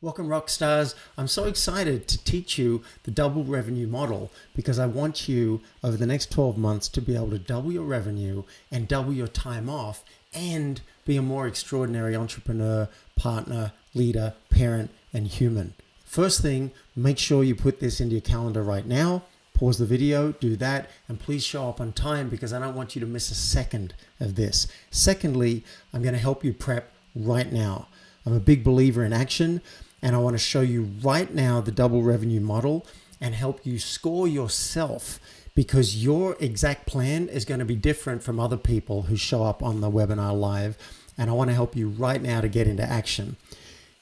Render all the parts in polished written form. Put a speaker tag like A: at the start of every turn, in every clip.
A: Welcome, rock stars. I'm so excited to teach you the double revenue model because I want you over the next 12 months to be able to double your revenue and double your time off and be a more extraordinary entrepreneur, partner, leader, parent, and human. First thing, make sure you put this into your calendar right now. Pause the video, do that, and please show up on time because I don't want you to miss a second of this. Secondly, I'm going to help you prep right now. I'm a big believer in action, and I want to show you right now the double revenue model and help you score yourself because your exact plan is going to be different from other people who show up on the webinar live. And I want to help you right now to get into action.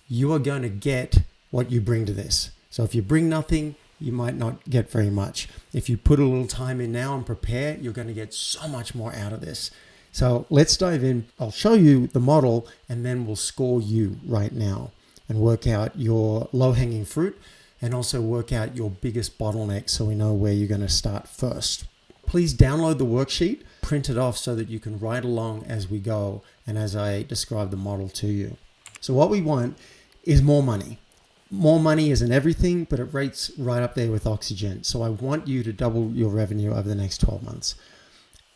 A: You are going to get what you bring to this. So if you bring nothing, you might not get very much. If you put a little time in now and prepare, you're going to get so much more out of this. So let's dive in. I'll show you the model and then we'll score you right now and work out your low-hanging fruit and also work out your biggest bottleneck so we know where you're going to start first. Please download the worksheet, print it off so that you can write along as we go and as I describe the model to you. So what we want is more money. More money isn't everything, but it rates right up there with oxygen. So I want you to double your revenue over the next 12 months.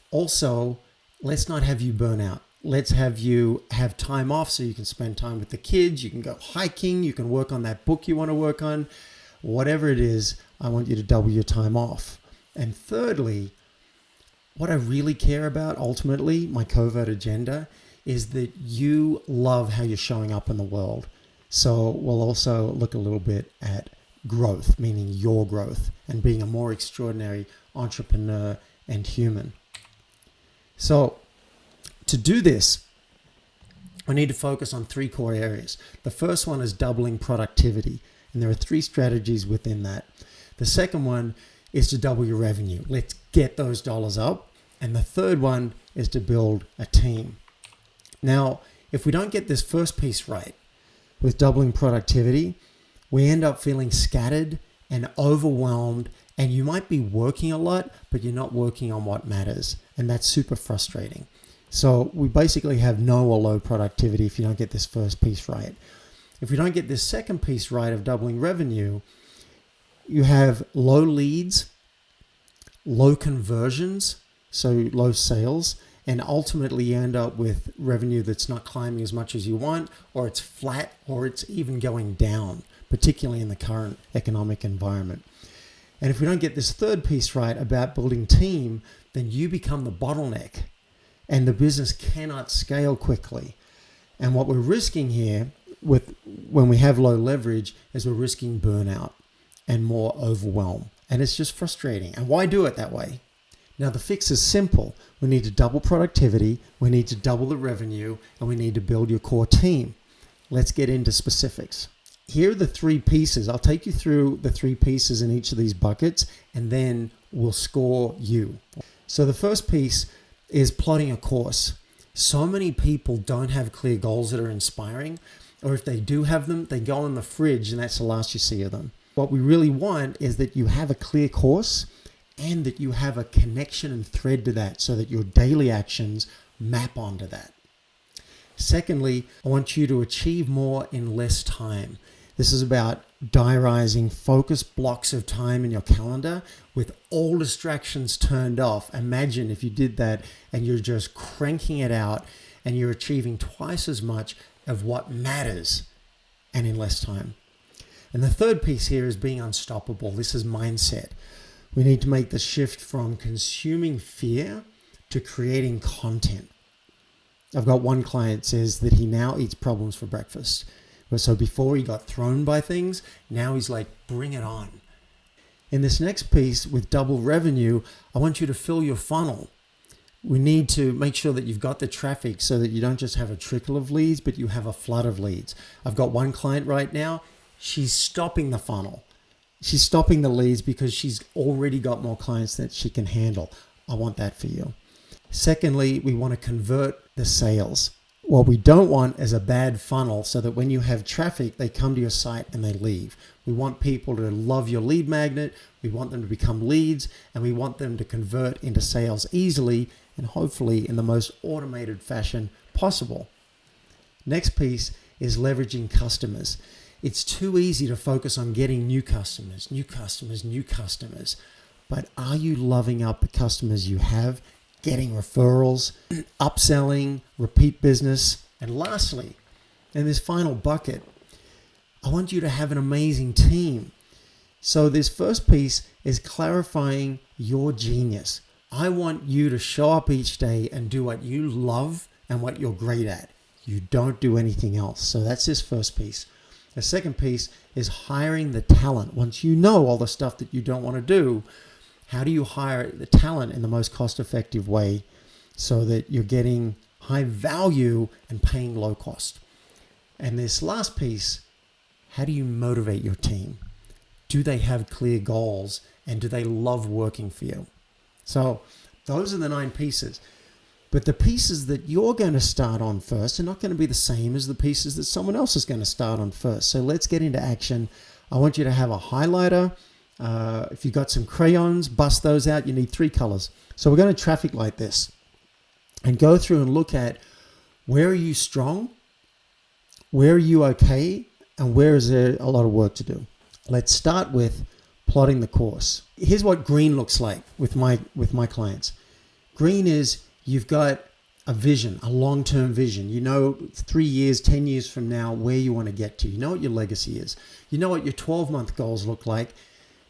A: Also, let's not have you burn out. Let's have you have time off so you can spend time with the kids. You can go hiking. You can work on that book you want to work on. Whatever it is, I want you to double your time off. And thirdly, what I really care about ultimately, my covert agenda, is that you love how you're showing up in the world. So we'll also look a little bit at growth, meaning your growth and being a more extraordinary entrepreneur and human. So to do this, I need to focus on three core areas. The first one is doubling productivity, and there are three strategies within that. The second one is to double your revenue. Let's get those dollars up. And the third one is to build a team. Now, if we don't get this first piece right with doubling productivity, we end up feeling scattered and overwhelmed, and you might be working a lot, but you're not working on what matters. And that's super frustrating. So we basically have no or low productivity if you don't get this first piece right. If we don't get this second piece right of doubling revenue, you have low leads, low conversions, so low sales, and ultimately you end up with revenue that's not climbing as much as you want, or it's flat, or it's even going down, particularly in the current economic environment. And if we don't get this third piece right about building team, then you become the bottleneck and the business cannot scale quickly. And what we're risking here when we have low leverage is we're risking burnout and more overwhelm. And it's just frustrating. And why do it that way? Now the fix is simple. We need to double productivity, we need to double the revenue, and we need to build your core team. Let's get into specifics. Here are the three pieces. I'll take you through the three pieces in each of these buckets, and then we'll score you. So the first piece is plotting a course. So many people don't have clear goals that are inspiring, or if they do have them, they go in the fridge and that's the last you see of them. What we really want is that you have a clear course and that you have a connection and thread to that so that your daily actions map onto that. Secondly, I want you to achieve more in less time. This is about diarizing focused blocks of time in your calendar with all distractions turned off. Imagine if you did that and you're just cranking it out and you're achieving twice as much of what matters and in less time. And the third piece here is being unstoppable. This is mindset. We need to make the shift from consuming fear to creating content. I've got one client says that he now eats problems for breakfast. So before he got thrown by things, now he's like, bring it on. In this next piece with double revenue, I want you to fill your funnel. We need to make sure that you've got the traffic so that you don't just have a trickle of leads, but you have a flood of leads. I've got one client right now, she's stopping the funnel. She's stopping the leads because she's already got more clients that she can handle. I want that for you. Secondly, we want to convert the sales. What we don't want is a bad funnel so that when you have traffic, they come to your site and they leave. We want people to love your lead magnet. We want them to become leads and we want them to convert into sales easily and hopefully in the most automated fashion possible. Next piece is leveraging customers. it's too easy to focus on getting new customers. But are you loving up the customers you have, getting referrals, upselling, repeat business? And lastly, in this final bucket, I want you to have an amazing team. So this first piece is clarifying your genius. I want you to show up each day and do what you love and what you're great at. You don't do anything else. So that's this first piece. The second piece is hiring the talent. Once you know all the stuff that you don't want to do, how do you hire the talent in the most cost-effective way so that you're getting high value and paying low cost? And this last piece, how do you motivate your team? Do they have clear goals and do they love working for you? So those are the 9 pieces. But the pieces that you're going to start on first are not going to be the same as the pieces that someone else is going to start on first. So let's get into action. I want you to have a highlighter. If you've got some crayons, bust those out. You need 3 colors. So we're going to traffic light this and go through and look at where are you strong, where are you okay, and where is there a lot of work to do. Let's start with plotting the course. Here's what green looks like with my clients. Green is you've got a vision, a long-term vision. You know 3 years, 10 years from now where you want to get to. You know what your legacy is. You know what your 12-month goals look like.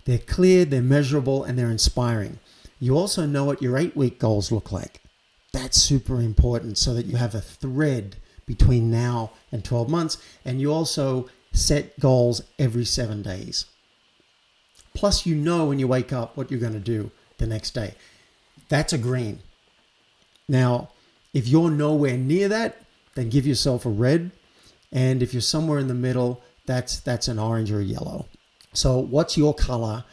A: They're clear, they're measurable, and they're inspiring. You also know what your 8-week goals look like. That's super important so that you have a thread between now and 12 months. And you also set goals every 7 days. Plus, you know when you wake up what you're going to do the next day. That's a green. Now, if you're nowhere near that, then give yourself a red. And if you're somewhere in the middle, that's an orange or a yellow. So what's your color?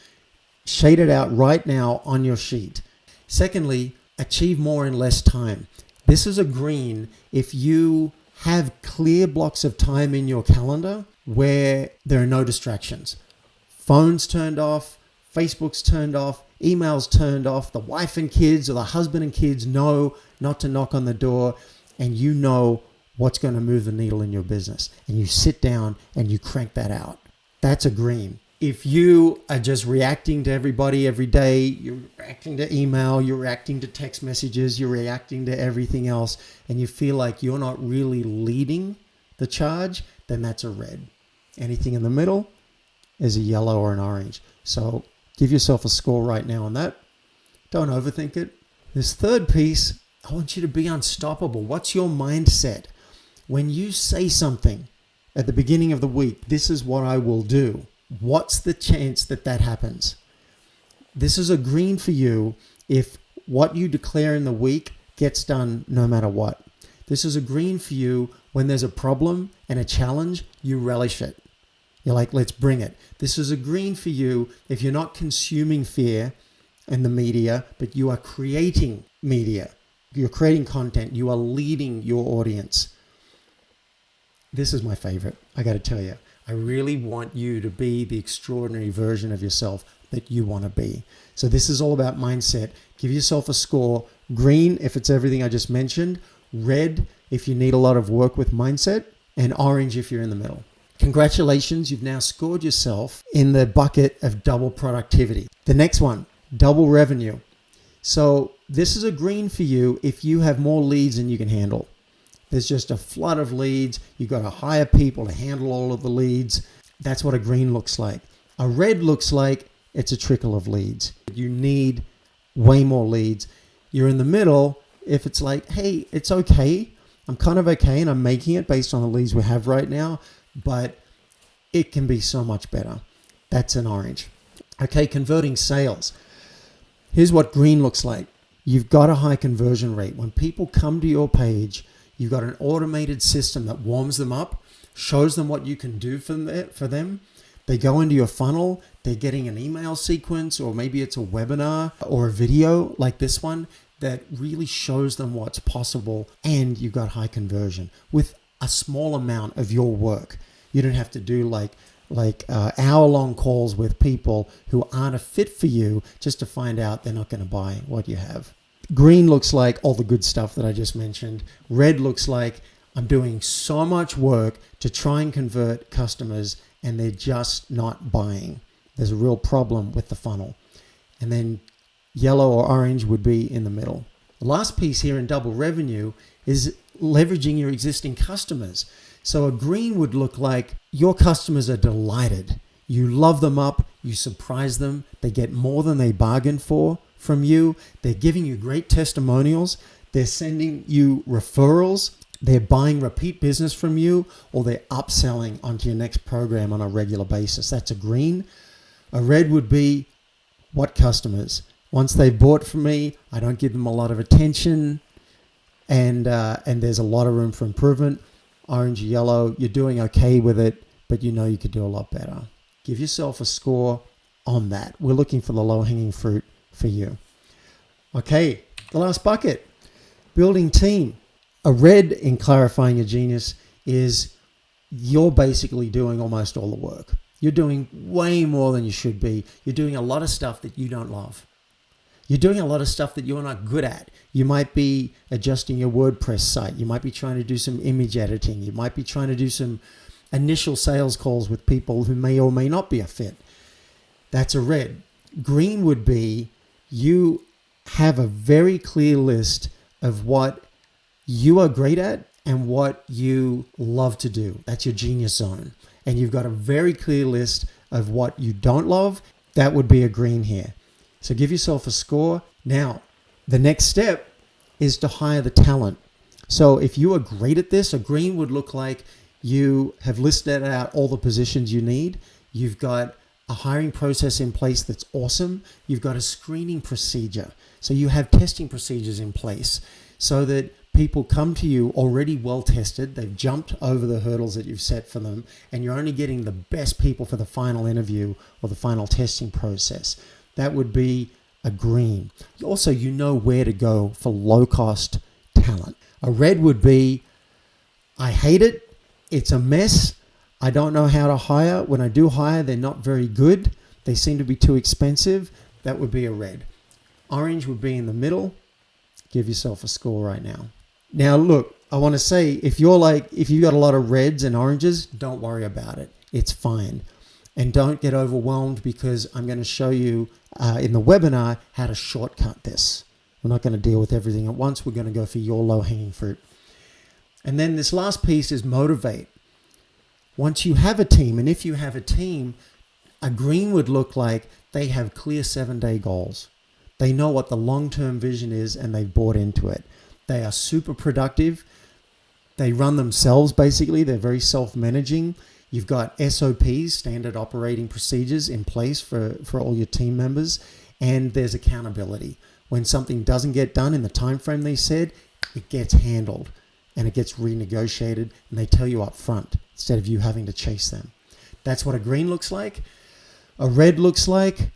A: Shade it out right now on your sheet. Secondly, achieve more in less time. This is a green if you have clear blocks of time in your calendar where there are no distractions. Phone's turned off, Facebook's turned off, emails turned off, the wife and kids or the husband and kids know not to knock on the door, and you know what's going to move the needle in your business. And you sit down and you crank that out. That's a green. If you are just reacting to everybody every day, you're reacting to email, you're reacting to text messages, you're reacting to everything else, and you feel like you're not really leading the charge, then that's a red. Anything in the middle is a yellow or an orange. So give yourself a score right now on that. Don't overthink it. This third piece, I want you to be unstoppable. What's your mindset? When you say something at the beginning of the week, this is what I will do. What's the chance that that happens? This is a green for you if what you declare in the week gets done no matter what. This is a green for you when there's a problem and a challenge, you relish it. You're like, let's bring it. This is a green for you if you're not consuming fear in the media, but you are creating media. You're creating content. You are leading your audience. This is my favorite. I got to tell you, I really want you to be the extraordinary version of yourself that you want to be. So this is all about mindset. Give yourself a score. Green if it's everything I just mentioned. Red if you need a lot of work with mindset. And orange if you're in the middle. Congratulations, you've now scored yourself in the bucket of double productivity. The next one, double revenue. So this is a green for you if you have more leads than you can handle. There's just a flood of leads. You've got to hire people to handle all of the leads. That's what a green looks like. A red looks like it's a trickle of leads. You need way more leads. You're in the middle if it's like, hey, it's okay. I'm kind of okay and I'm making it based on the leads we have right now, but it can be so much better. That's an orange. Okay, converting sales. Here's what green looks like. You've got a high conversion rate. When people come to your page, you've got an automated system that warms them up, shows them what you can do for them. They go into your funnel, they're getting an email sequence, or maybe it's a webinar or a video like this one that really shows them what's possible, and you've got high conversion with a small amount of your work. You don't have to do like hour-long calls with people who aren't a fit for you just to find out they're not going to buy what you have. Green looks like all the good stuff that I just mentioned. Red looks like I'm doing so much work to try and convert customers and they're just not buying. There's a real problem with the funnel. And then yellow or orange would be in the middle. The last piece here in double revenue is leveraging your existing customers. So a green would look like your customers are delighted. You love them up, you surprise them, they get more than they bargained for from you, they're giving you great testimonials, they're sending you referrals, they're buying repeat business from you, or they're upselling onto your next program on a regular basis. That's a green. A red would be what customers? Once they've bought from me, I don't give them a lot of attention, and there's a lot of room for improvement. Orange, yellow, you're doing okay with it, but you know you could do a lot better. Give yourself a score on that. We're looking for the low-hanging fruit for you. Okay, the last bucket, building team. A red in clarifying your genius is you're basically doing almost all the work. You're doing way more than you should be. You're doing a lot of stuff that you don't love. You're doing a lot of stuff that you're not good at. You might be adjusting your WordPress site. You might be trying to do some image editing. You might be trying to do some initial sales calls with people who may or may not be a fit. That's a red. Green would be you have a very clear list of what you are great at and what you love to do. That's your genius zone. And you've got a very clear list of what you don't love. That would be a green here. So give yourself a score. Now, the next step is to hire the talent. So if you are great at this, a green would look like you have listed out all the positions you need. You've got a hiring process in place that's awesome. You've got a screening procedure. So you have testing procedures in place so that people come to you already well tested. They've jumped over the hurdles that you've set for them, and you're only getting the best people for the final interview or the final testing process. That would be a green. Also, you know where to go for low-cost talent. A red would be, I hate it. It's a mess. I don't know how to hire. When I do hire, they're not very good. They seem to be too expensive. That would be a red. Orange would be in the middle. Give yourself a score right now. Now, look, I want to say, if you've got a lot of reds and oranges, don't worry about it. It's fine. And don't get overwhelmed, because I'm going to show you in the webinar how to shortcut this. We're not going to deal with everything at once. We're going to go for your low-hanging fruit. And then this last piece is motivate. Once you have a team, and if you have a team, a green would look like they have clear 7-day goals. They know what the long-term vision is, and they've bought into it. They are super productive. They run themselves, basically. They're very self-managing. You've got SOPs, standard operating procedures, in place for all your team members, and there's accountability. When something doesn't get done in the time frame they said, it gets handled, and it gets renegotiated, and they tell you up front instead of you having to chase them. That's what a green looks like. A red looks like,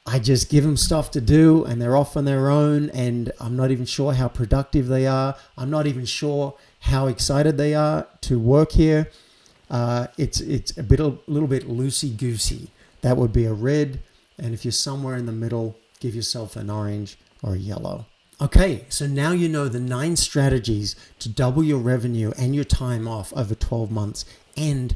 A: I just give them stuff to do and they're off on their own, and I'm not even sure how productive they are. I'm not even sure how excited they are to work here. It's a little bit loosey-goosey. That would be a red. And if you're somewhere in the middle, give yourself an orange or a yellow. Okay, so now you know the 9 strategies to double your revenue and your time off over 12 months and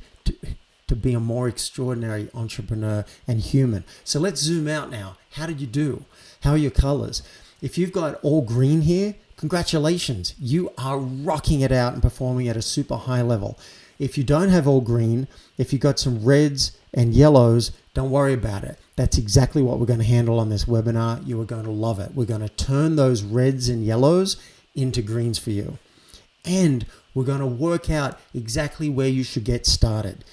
A: to be a more extraordinary entrepreneur and human. So let's zoom out now. How did you do? How are your colors? If you've got all green here, congratulations. You are rocking it out and performing at a super high level. If you don't have all green, if you've got some reds and yellows, don't worry about it. That's exactly what we're going to handle on this webinar. You are going to love it. We're going to turn those reds and yellows into greens for you. And we're going to work out exactly where you should get started,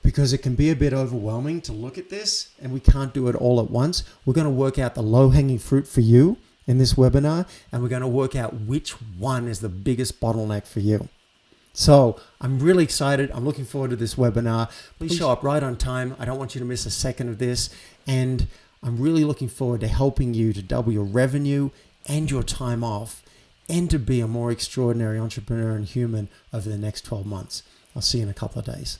A: because it can be a bit overwhelming to look at this and we can't do it all at once. We're going to work out the low-hanging fruit for you in this webinar, and we're going to work out which one is the biggest bottleneck for you. So I'm really excited. I'm looking forward to this webinar. Please show up right on time. I don't want you to miss a second of this. And I'm really looking forward to helping you to double your revenue and your time off, and to be a more extraordinary entrepreneur and human over the next 12 months. I'll see you in a couple of days.